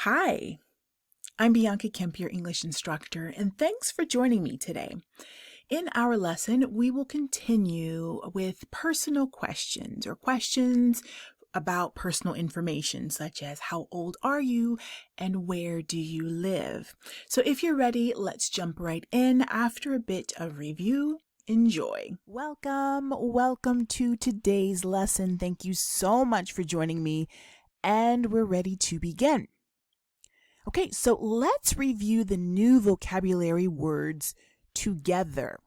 Hi, I'm Bianca Kemp, your English instructor, and thanks for joining me today. In our lesson, we will continue with personal questions or questions about personal information, such as how old are you and where do you live? So if you're ready, let's jump right in. After a bit of review, enjoy. Welcome to today's lesson. Thank you so much for joining me, and we're ready to begin. Okay, so let's review the new vocabulary words together.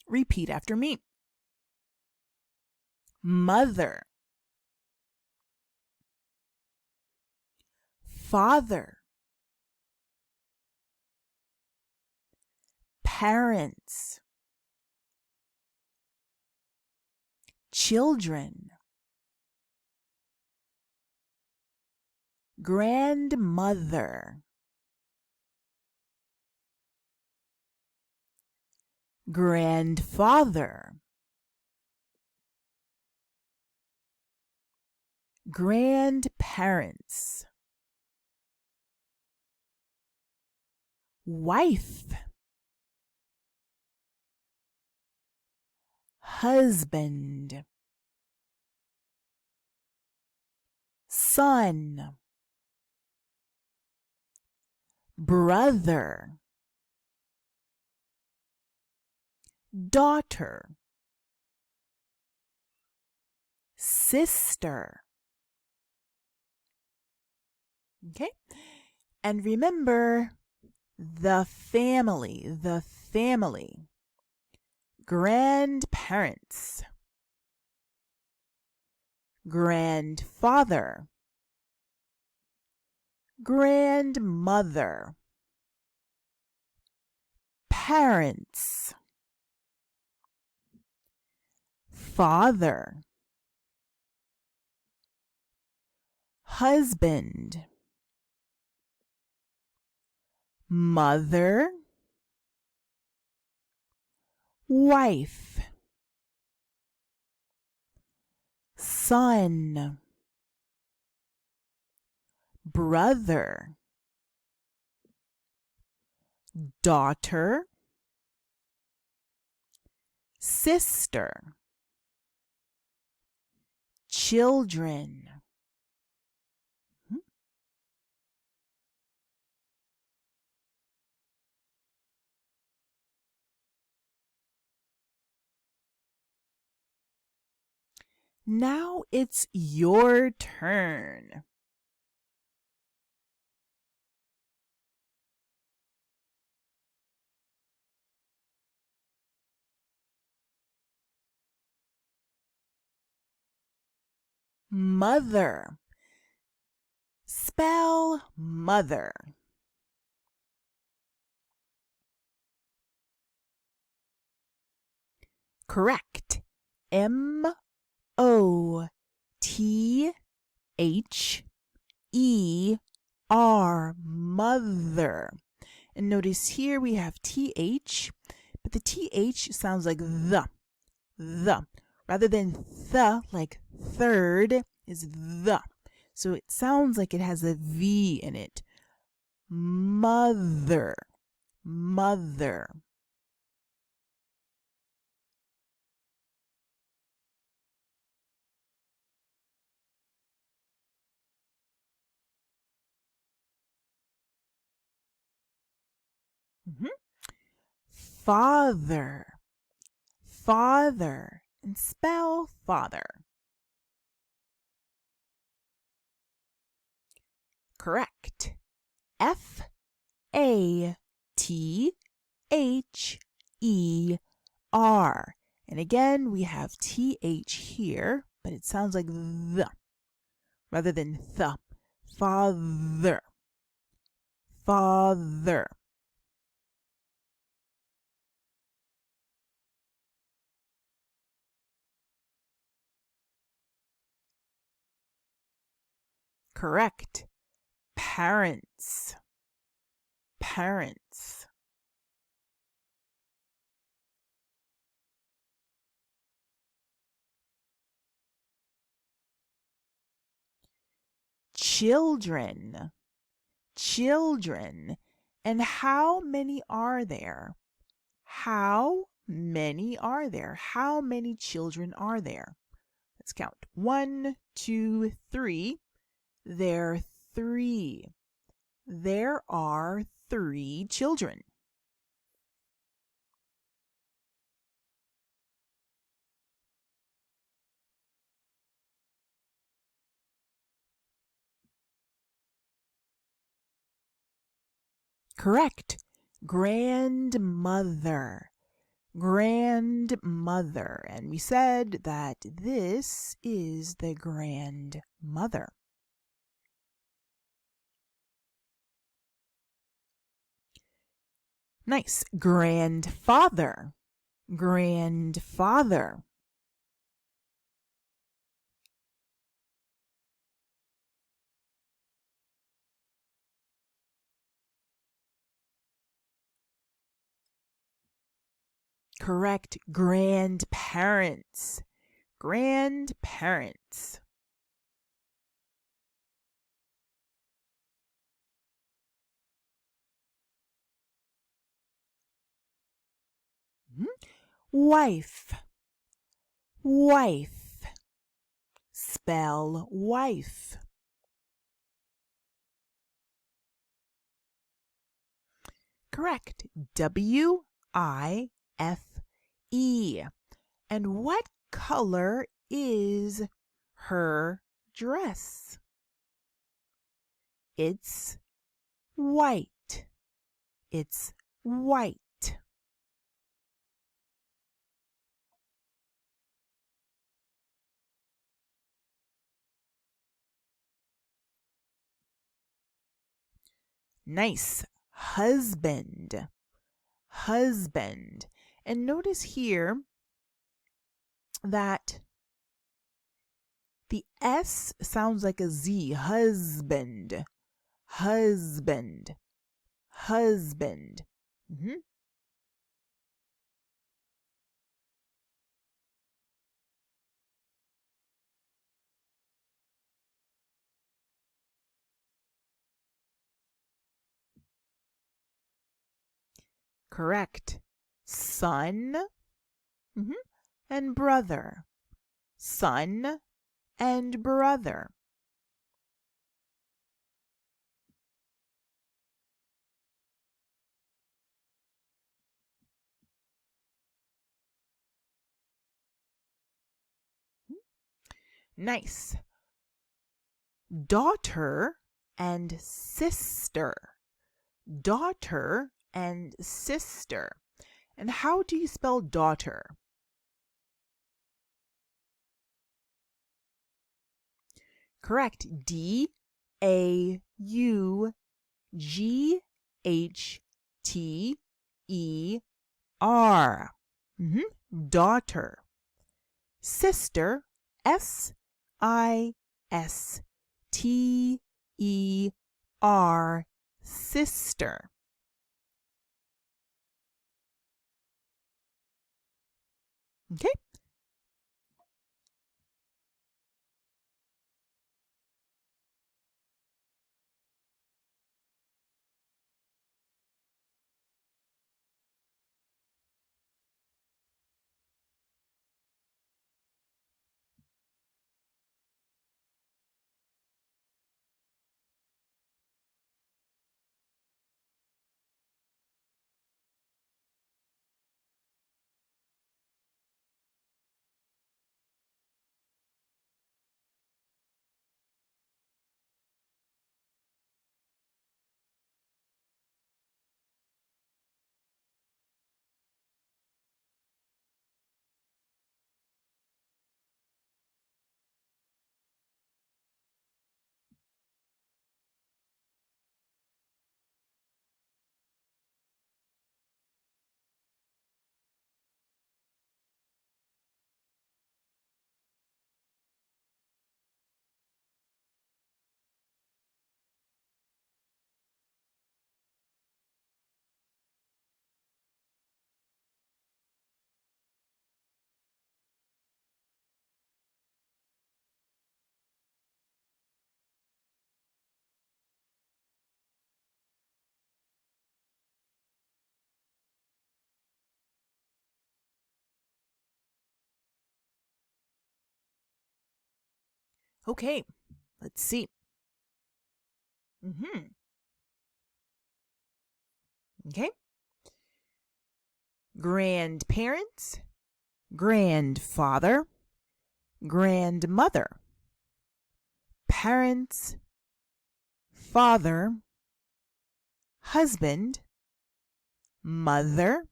Repeat after me. Mother, father, parents, children, grandmother, grandfather, grandparents, wife, husband, son, brother, daughter, sister. Okay? And remember, the family. Grandparents, grandfather, grandmother, parents, father, husband, mother, wife, son, brother, daughter, sister, children. Now it's your turn. Mother. Spell mother. Correct. M-O-T-H-E-R. Mother. And notice here we have TH, but the TH sounds like the. Rather than the, like third, is the. So it sounds like it has a V in it. Mother. Father. And spell father. Correct. F-A-T-H-E-R. And again, we have TH here, but it sounds like the rather than the. Father. Correct. Parents. children. Children. And how many are there? How many are there? How many children are there? Let's count. 1, 2, 3. There are 3. There are 3 children. Correct. Grandmother. Grandmother. And we said that this is the grandmother. Nice. Grandfather. Grandfather. Correct. Grandparents. Grandparents. Wife. Wife. Spell wife. Correct. W-I-F-E. And what color is her dress? It's white. It's white. Nice. Husband. Husband. And notice here that the S sounds like a Z. Husband. Husband. Husband. Correct. Son and brother. Son and brother. Nice. Daughter and sister. Daughter and sister. And how do you spell daughter? Correct. D-A-U-G-H-T-E-R. Daughter. Sister. S-I-S-T-E-R. Sister. Okay. Okay, let's see. Okay. Grandparents, grandfather, grandmother, parents, father, husband, mother,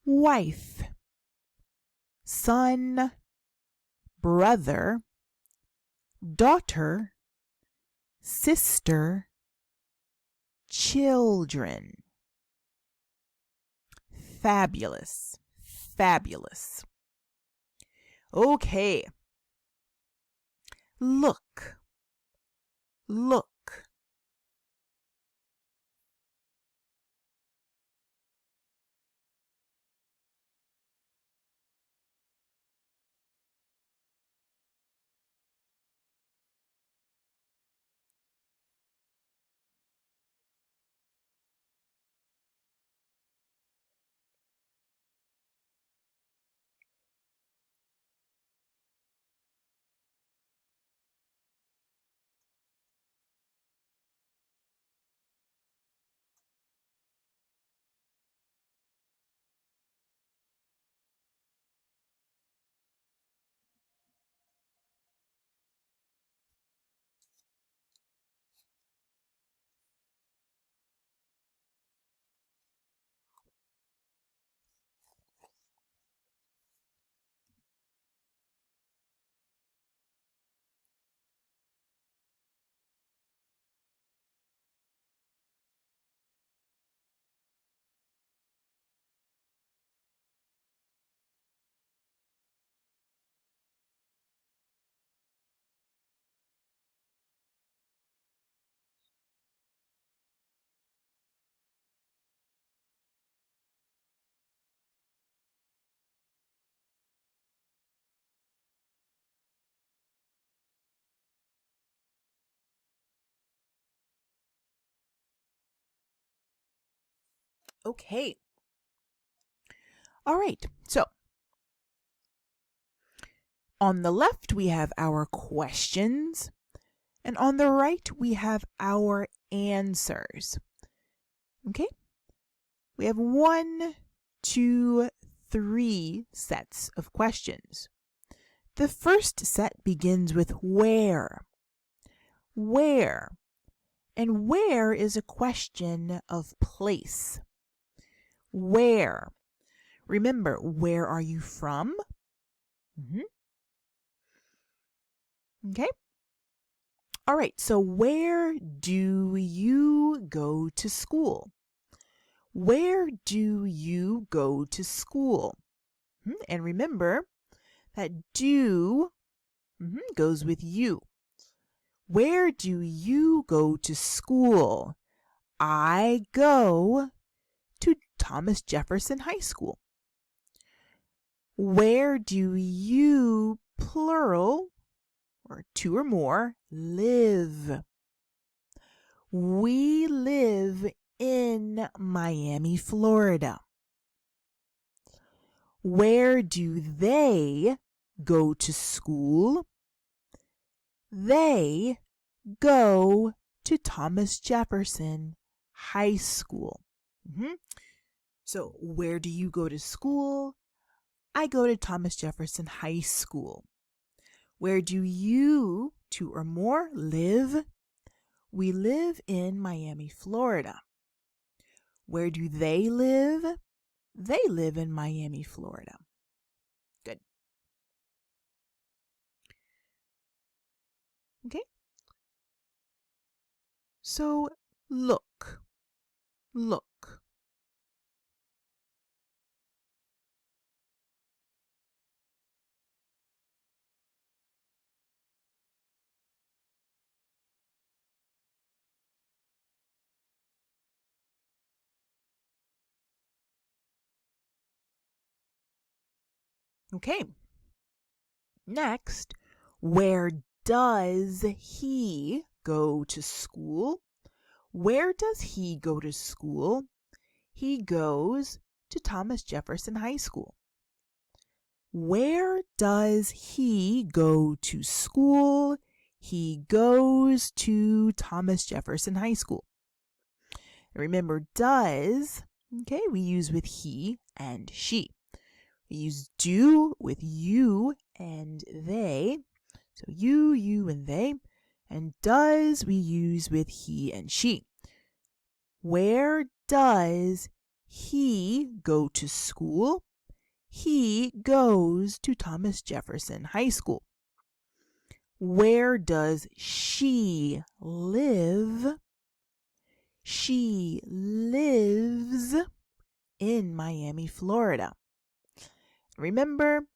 wife, son, brother, daughter, sister, children. Fabulous. Fabulous. Okay. Look. Look. Okay. All right. So, on the left, we have our questions, and on the right, we have our answers. Okay? We have 1, 2, 3 sets of questions. The first set begins with where. Where. And where is a question of place. Where. Remember, where are you from? Okay. All right, so where do you go to school? Where do you go to school? And remember that do goes with you. Where do you go to school? I go to Thomas Jefferson High School. Where do you, plural, or 2 or more, live? We live in Miami, Florida. Where do they go to school? They go to Thomas Jefferson High School. So, where do you go to school? I go to Thomas Jefferson High School. Where do you, 2 or more, live? We live in Miami, Florida. Where do they live? They live in Miami, Florida. Good. Okay. So, look. Look. Okay. Next, where does he go to school? Where does he go to school? He goes to Thomas Jefferson High School. Where does he go to school? He goes to Thomas Jefferson High School. Remember, does, okay, we use with he and she. We use do with you and they. So you, and they. And does we use with he and she. Where does he go to school? He goes to Thomas Jefferson High School. Where does she live? She lives in Miami, Florida. Remember,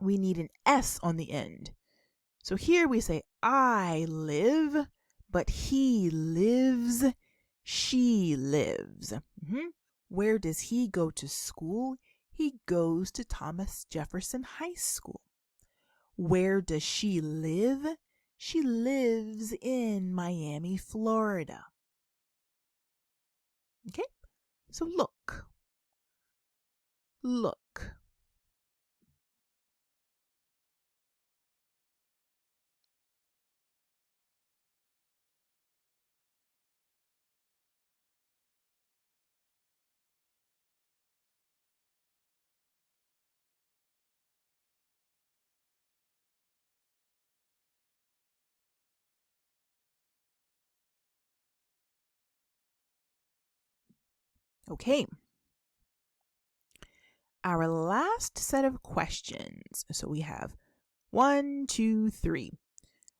we need an S on the end. So here we say I live, but he lives, she lives. Where does he go to school? He goes to Thomas Jefferson High School. Where does she live? She lives in Miami, Florida. Okay, so look. Okay. Our last set of questions. So we have 1, 2, 3.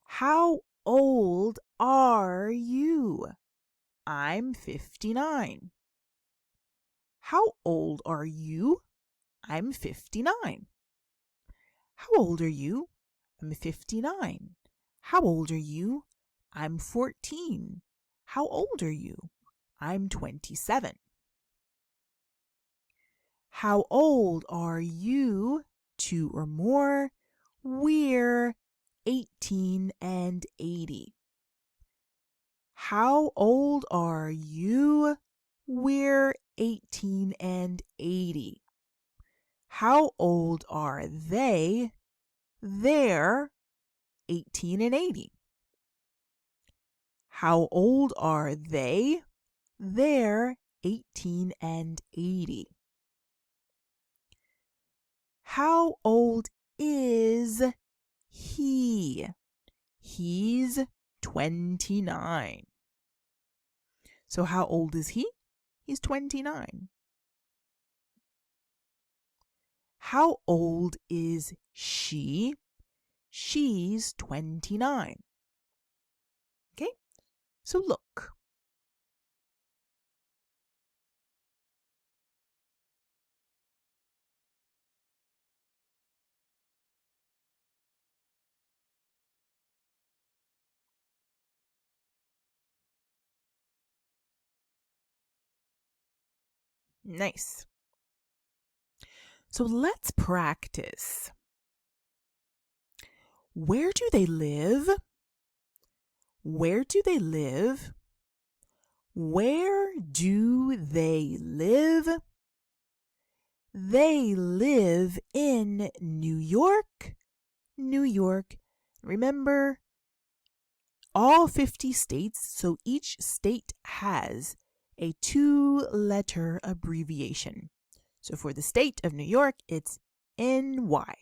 How old are you? I'm 59. How old are you? I'm 59. How old are you? I'm 59. How old are you? I'm 14. How old are you? I'm 27. How old are you? 2 or more. We're 18 and 80. How old are you? We're 18 and 80. How old are they? They're 18 and 80. How old are they? They're 18 and 80. How old is he? He's 29. So how old is he? He's 29. How old is she? She's 29. Okay, so look. Nice. So let's practice. Where do they live? Where do they live? Where do they live? They live in New York. New York. Remember, all 50 states, so each state has a 2-letter abbreviation. So for the state of New York, it's NY.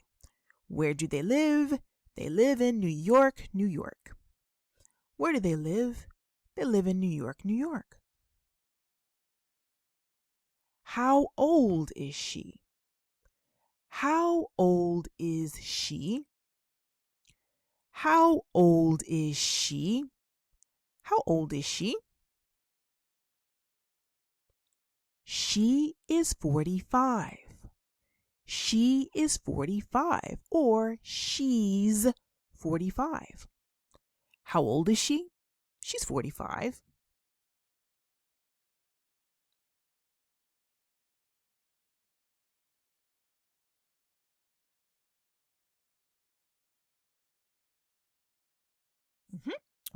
Where do they live? They live in New York, New York. Where do they live? They live in New York, New York. How old is she? How old is she? How old is she? How old is she? She is 45. She is 45, or she's 45. How old is she? She's 45.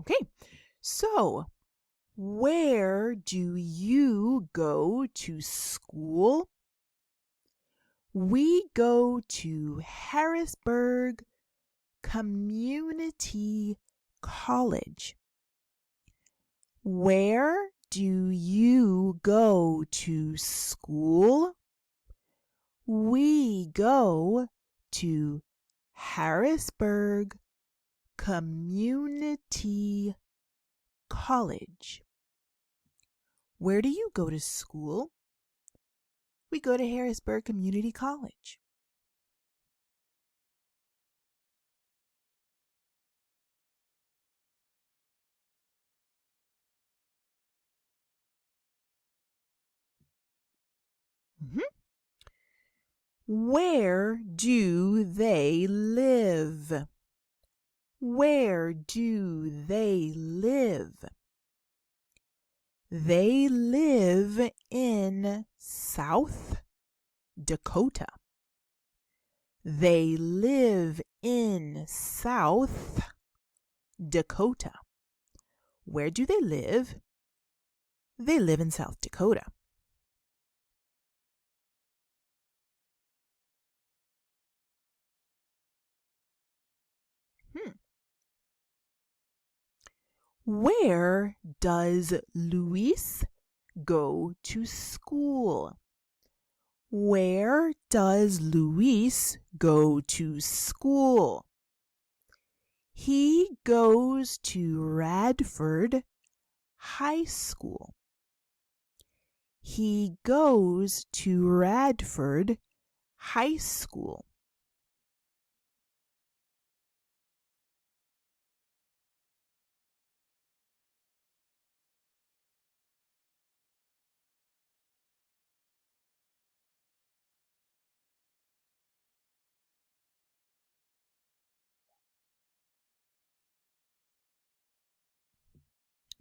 Okay, so where do you go to school? We go to Harrisburg Community College. Where do you go to school? We go to Harrisburg Community College. Where do you go to school? We go to Harrisburg Community College. Where do they live? Where do they live? They live in South Dakota. They live in South Dakota. Where do they live? They live in South Dakota. Where does Luis go to school? Where does Luis go to school? He goes to Radford High School. He goes to Radford High School.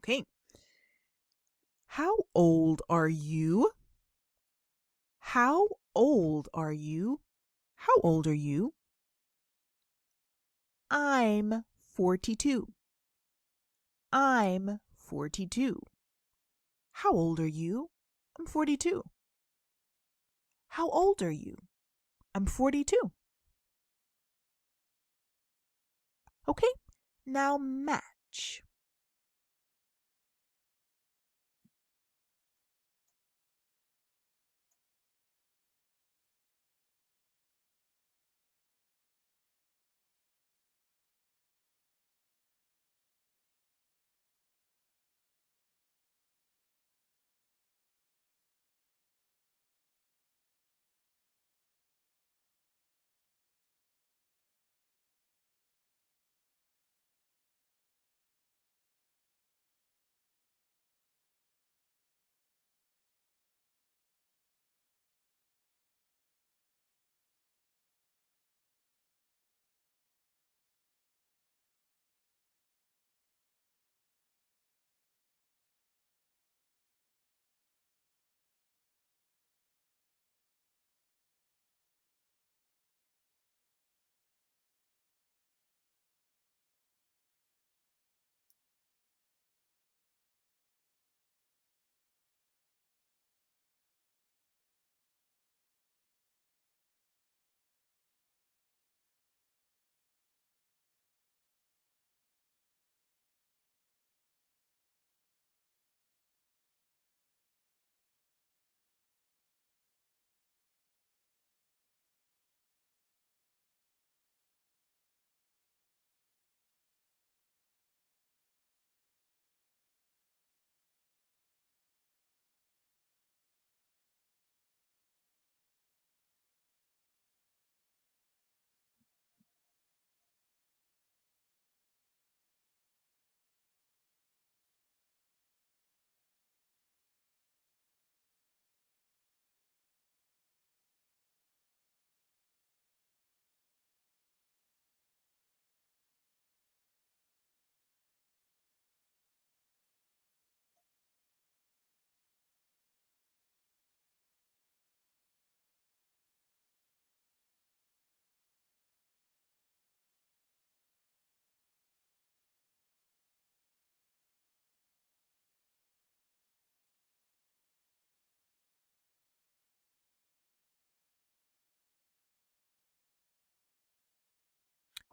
Okay. How old are you? How old are you? How old are you? I'm 42. I'm 42. How old are you? I'm 42. How old are you? I'm 42. Okay, now match.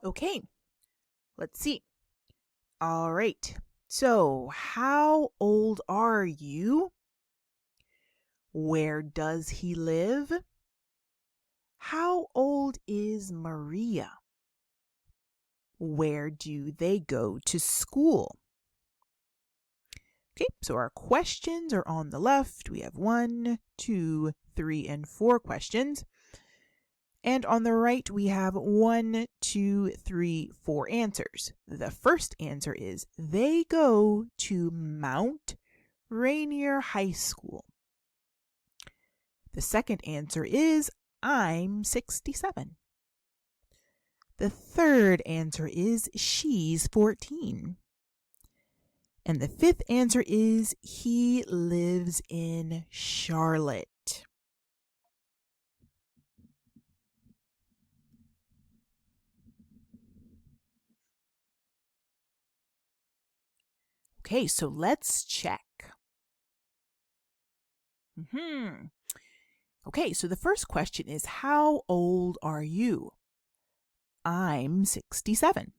Okay, let's see. All right. So, how old are you? Where does he live? How old is Maria? Where do they go to school? Okay, so our questions are on the left. We have 1, 2, 3, and 4 questions. And on the right, we have 1, 2, 3, 4 answers. The first answer is they go to Mount Rainier High School. The second answer is I'm 67. The third answer is she's 14. And the fifth answer is he lives in Charlotte. Okay, so let's check. Okay, so the first question is how old are you? I'm 67.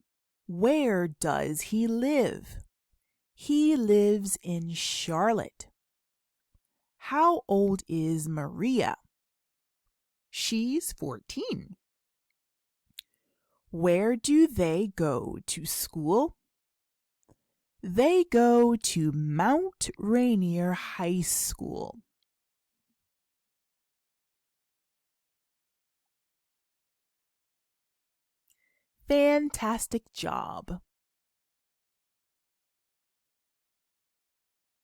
Where does he live? He lives in Charlotte. How old is Maria? She's 14. Where do they go to school? They go to Mount Rainier High School. Fantastic job.